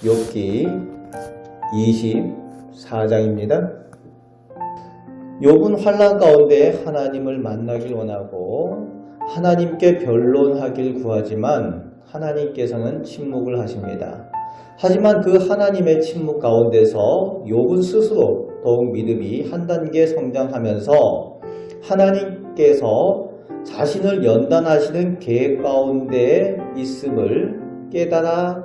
욥기 24장입니다. 욥은 환난 가운데 하나님을 만나길 원하고 하나님께 변론하길 구하지만 하나님께서는 침묵을 하십니다. 하지만 그 하나님의 침묵 가운데서 욥은 스스로 더욱 믿음이 한 단계 성장하면서 하나님께서 자신을 연단하시는 계획 가운데 있음을 깨달아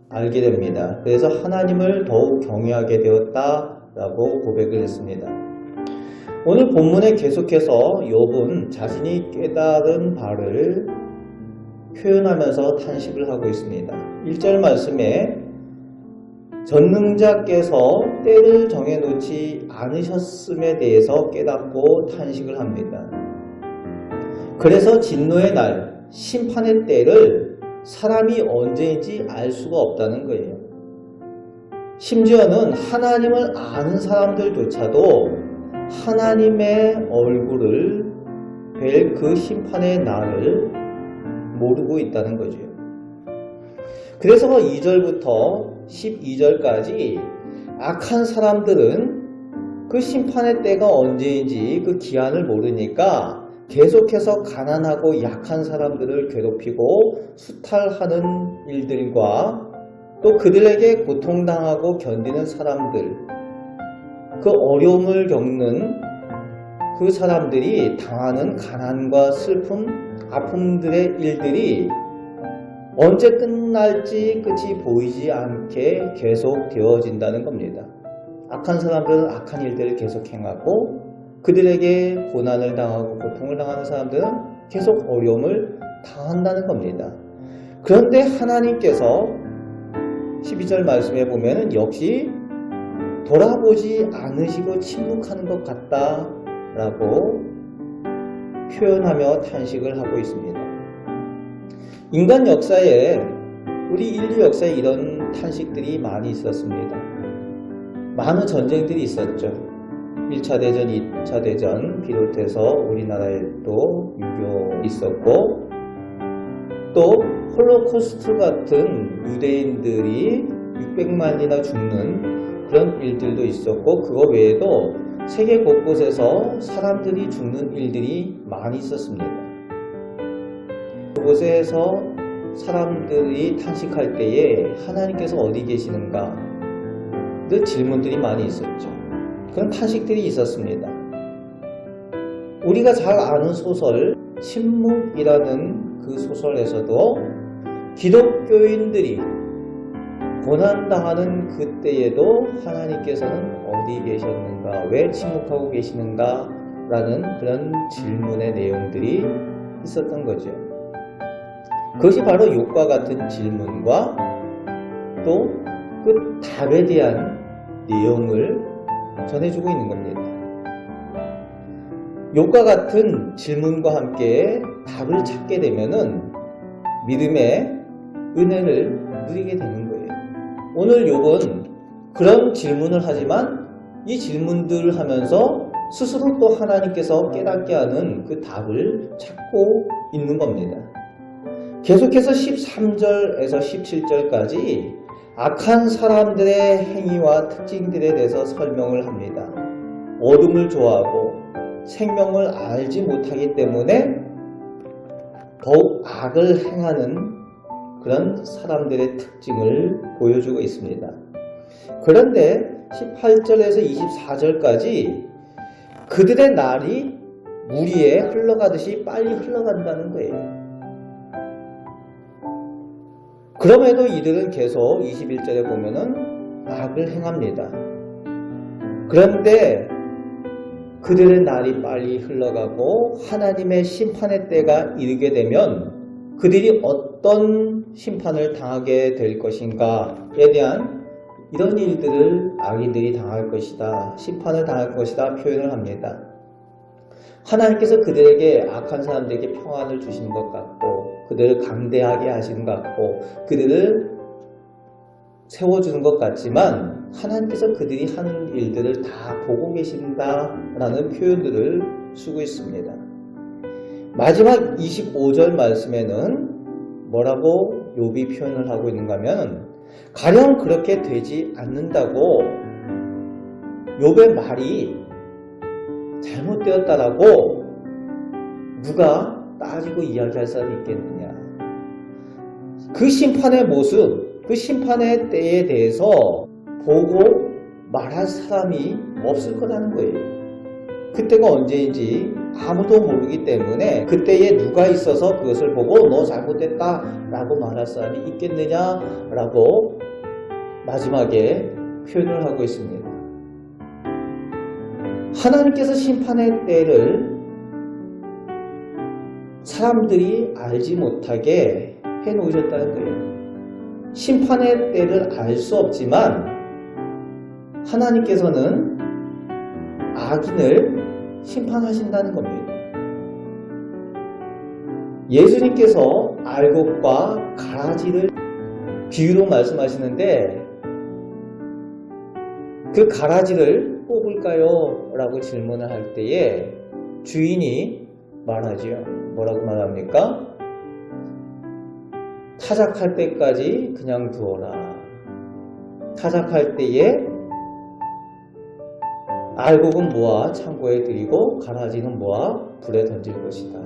알게 됩니다. 그래서 하나님을 더욱 경외하게 되었다라고 고백을 했습니다. 오늘 본문에 계속해서 욥은 자신이 깨달은 바를 표현하면서 탄식을 하고 있습니다. 1절 말씀에 전능자께서 때를 정해놓지 않으셨음에 대해서 깨닫고 탄식을 합니다. 그래서 진노의 날, 심판의 때를 사람이 언제인지 알 수가 없다는 거예요. 심지어는 하나님을 아는 사람들조차도 하나님의 얼굴을 뵐 그 심판의 날을 모르고 있다는 거죠. 그래서 2절부터 12절까지 악한 사람들은 그 심판의 때가 언제인지 그 기한을 모르니까 계속해서 가난하고 약한 사람들을 괴롭히고 수탈하는 일들과 또 그들에게 고통당하고 견디는 사람들, 그 어려움을 겪는 그 사람들이 당하는 가난과 슬픔, 아픔들의 일들이 언제 끝날지 끝이 보이지 않게 계속 되어진다는 겁니다. 악한 사람들은 악한 일들을 계속 행하고 그들에게 고난을 당하고 고통을 당하는 사람들은 계속 어려움을 당한다는 겁니다. 그런데 하나님께서 12절 말씀에 보면 역시 돌아보지 않으시고 침묵하는 것 같다라고 표현하며 탄식을 하고 있습니다. 인간 역사에, 우리 인류 역사에 이런 탄식들이 많이 있었습니다. 많은 전쟁들이 있었죠. 1차 대전, 2차 대전 비롯해서 우리나라에도 유교 있었고, 또 홀로코스트 같은 유대인들이 600만이나 죽는 그런 일들도 있었고, 그거 외에도 세계 곳곳에서 사람들이 죽는 일들이 많이 있었습니다. 그곳에서 사람들이 탄식할 때에 하나님께서 어디 계시는가 늘 질문들이 많이 있었죠. 그런 탄식들이 있었습니다. 우리가 잘 아는 소설 침묵이라는 그 소설에서도 기독교인들이 고난당하는 그때에도 하나님께서는 어디 계셨는가, 왜 침묵하고 계시는가 라는 그런 질문의 내용들이 있었던 거죠. 그것이 바로 욥과 같은 질문과 또 그 답에 대한 내용을 전해주고 있는 겁니다. 욥과 같은 질문과 함께 답을 찾게 되면은 믿음의 은혜를 누리게 되는 거예요. 오늘 욥은 그런 질문을 하지만 이 질문들을 하면서 스스로 또 하나님께서 깨닫게 하는 그 답을 찾고 있는 겁니다. 계속해서 13절에서 17절까지 악한 사람들의 행위와 특징들에 대해서 설명을 합니다. 어둠을 좋아하고 생명을 알지 못하기 때문에 더욱 악을 행하는 그런 사람들의 특징을 보여주고 있습니다. 그런데 18절에서 24절까지 그들의 날이 물 위에 흘러가듯이 빨리 흘러간다는 거예요. 그럼에도 이들은 계속 21절에 보면은 악을 행합니다. 그런데 그들의 날이 빨리 흘러가고 하나님의 심판의 때가 이르게 되면 그들이 어떤 심판을 당하게 될 것인가에 대한 이런 일들을 악인들이 당할 것이다, 심판을 당할 것이다 표현을 합니다. 하나님께서 그들에게, 악한 사람들에게 평안을 주시는 것 같고 그들을 강대하게 하시는 것 같고 그들을 세워주는 것 같지만 하나님께서 그들이 하는 일들을 다 보고 계신다라는 표현들을 쓰고 있습니다. 마지막 25절 말씀에는 뭐라고 욥이 표현을 하고 있는가 하면 가령 그렇게 되지 않는다고 욥의 말이 잘못되었다라고 누가 따지고 이야기할 사람이 있겠느냐. 그 심판의 모습, 그 심판의 때에 대해서 보고 말할 사람이 없을 거라는 거예요. 그때가 언제인지 아무도 모르기 때문에 그때에 누가 있어서 그것을 보고 너 잘못됐다 라고 말할 사람이 있겠느냐 라고 마지막에 표현을 하고 있습니다. 하나님께서 심판의 때를 사람들이 알지 못하게 해놓으셨다는 거예요. 심판의 때를 알 수 없지만 하나님께서는 악인을 심판하신다는 겁니다. 예수님께서 알곡과 가라지를 비유로 말씀하시는데 그 가라지를 뽑을까요? 라고 질문을 할 때에 주인이 말하지요. 뭐라고 말합니까? 타작할 때까지 그냥 두어라. 타작할 때에 알곡은 모아 창고에 들이고 가라지는 모아 불에 던질 것이다.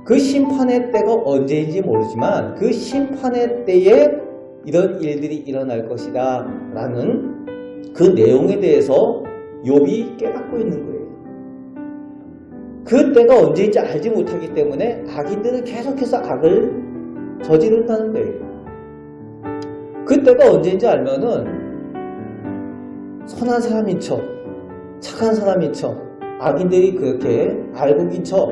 그 심판의 때가 언제인지 모르지만 그 심판의 때에 이런 일들이 일어날 것이다 라는 그 내용에 대해서 욥이 깨닫고 있는 거예요. 그 때가 언제인지 알지 못하기 때문에 악인들은 계속해서 악을 저지른다는 거예요. 그 때가 언제인지 알면은 선한 사람인 척, 착한 사람인 척, 악인들이 그렇게 알곡인 척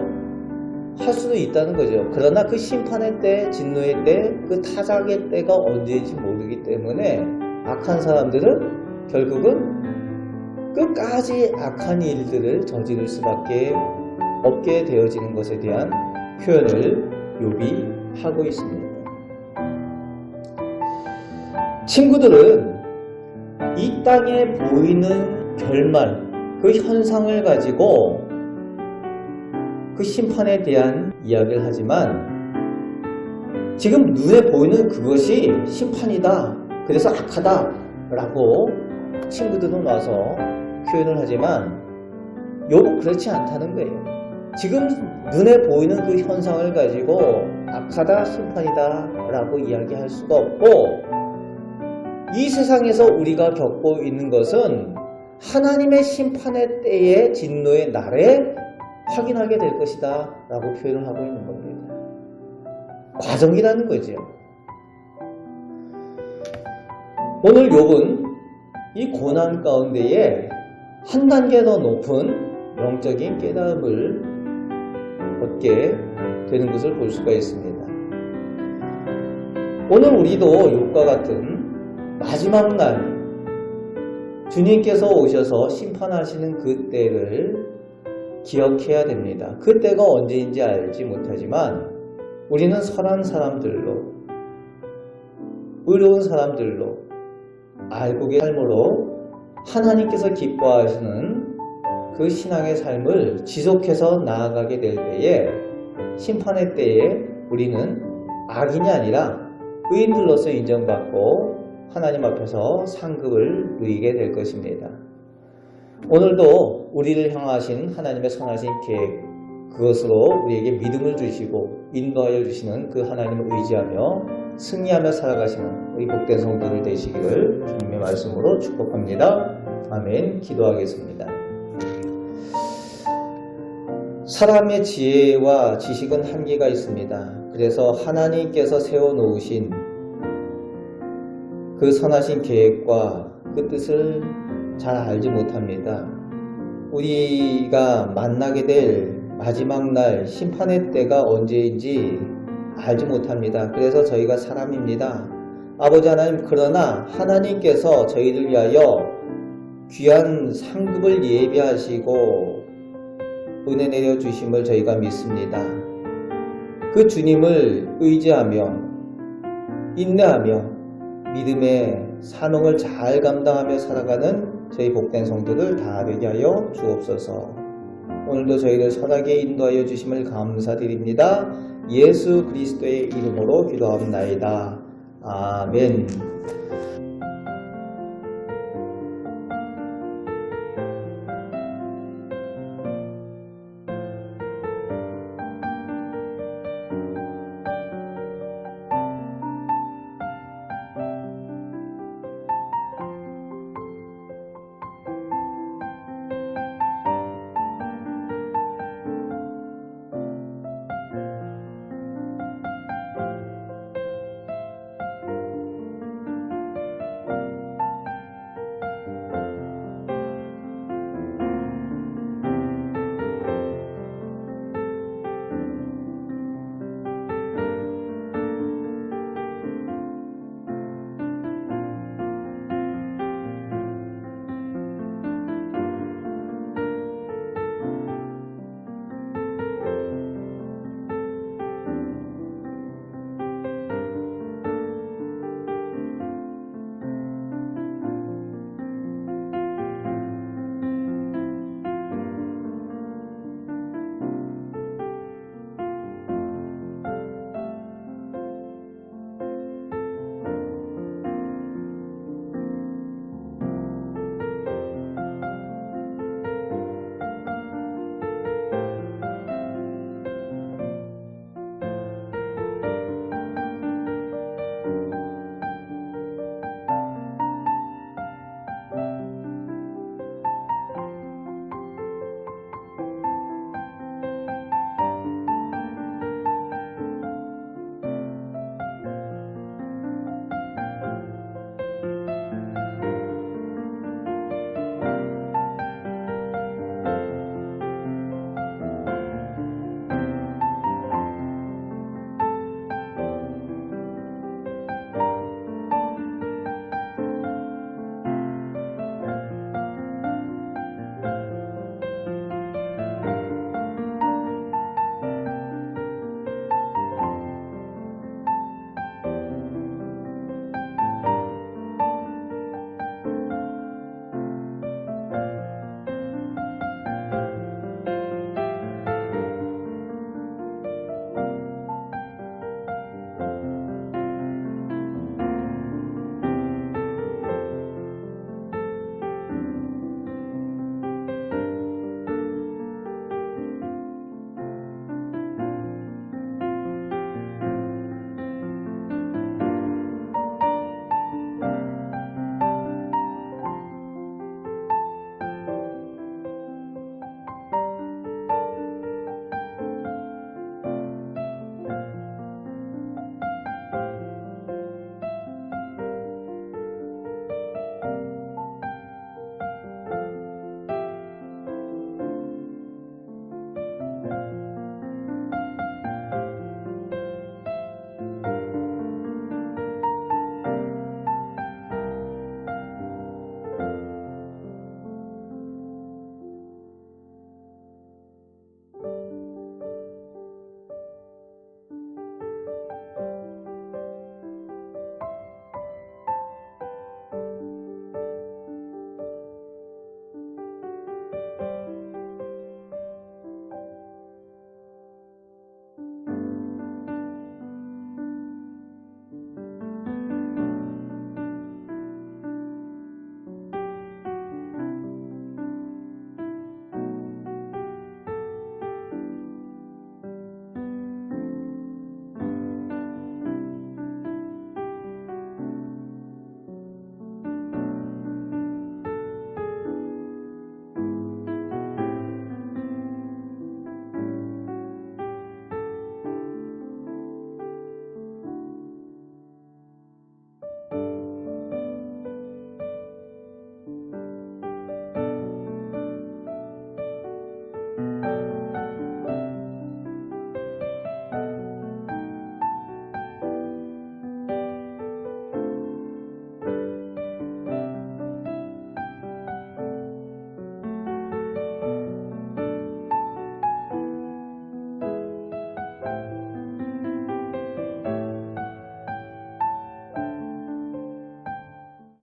할 수도 있다는 거죠. 그러나 그 심판의 때, 진노의 때, 그 타작의 때가 언제인지 모르기 때문에 악한 사람들은 결국은 끝까지 악한 일들을 저지를 수밖에 없게 되어지는 것에 대한 표현을 욥이 하고 있습니다. 친구들은 이 땅에 보이는 결말, 그 현상을 가지고 그 심판에 대한 이야기를 하지만 지금 눈에 보이는 그것이 심판이다, 그래서 악하다 라고 친구들은 와서 표현을 하지만 욥은 그렇지 않다는 거예요. 지금 눈에 보이는 그 현상을 가지고 악하다, 심판이다 라고 이야기할 수가 없고 이 세상에서 우리가 겪고 있는 것은 하나님의 심판의 때에 진노의 날에 확인하게 될 것이다 라고 표현을 하고 있는 겁니다. 과정이라는 거죠. 오늘 욥은 이 고난 가운데에 한 단계 더 높은 영적인 깨달음을 얻게 되는 것을 볼 수가 있습니다. 오늘 우리도 욥과 같은 마지막 날 주님께서 오셔서 심판하시는 그 때를 기억해야 됩니다. 그 때가 언제인지 알지 못하지만 우리는 선한 사람들로, 의로운 사람들로, 알곡의 삶으로 하나님께서 기뻐하시는 그 신앙의 삶을 지속해서 나아가게 될 때에 심판의 때에 우리는 악인이 아니라 의인들로서 인정받고 하나님 앞에서 상급을 누리게 될 것입니다. 오늘도 우리를 향하신 하나님의 선하신 계획, 그것으로 우리에게 믿음을 주시고 인도하여 주시는 그 하나님을 의지하며 승리하며 살아가시는 우리 복된 성도들 되시기를 주님의 말씀으로 축복합니다. 아멘. 기도하겠습니다. 사람의 지혜와 지식은 한계가 있습니다. 그래서 하나님께서 세워놓으신 그 선하신 계획과 그 뜻을 잘 알지 못합니다. 우리가 만나게 될 마지막 날 심판의 때가 언제인지 알지 못합니다. 그래서 저희가 사람입니다. 아버지 하나님, 그러나 하나님께서 저희를 위하여 귀한 상급을 예비하시고 은혜 내려주심을 저희가 믿습니다. 그 주님을 의지하며 인내하며 믿음의 사명을 잘 감당하며 살아가는 저희 복된 성도들 다 되게 하여 주옵소서. 오늘도 저희를 선하게 인도하여 주심을 감사드립니다. 예수 그리스도의 이름으로 기도합나이다. 아멘.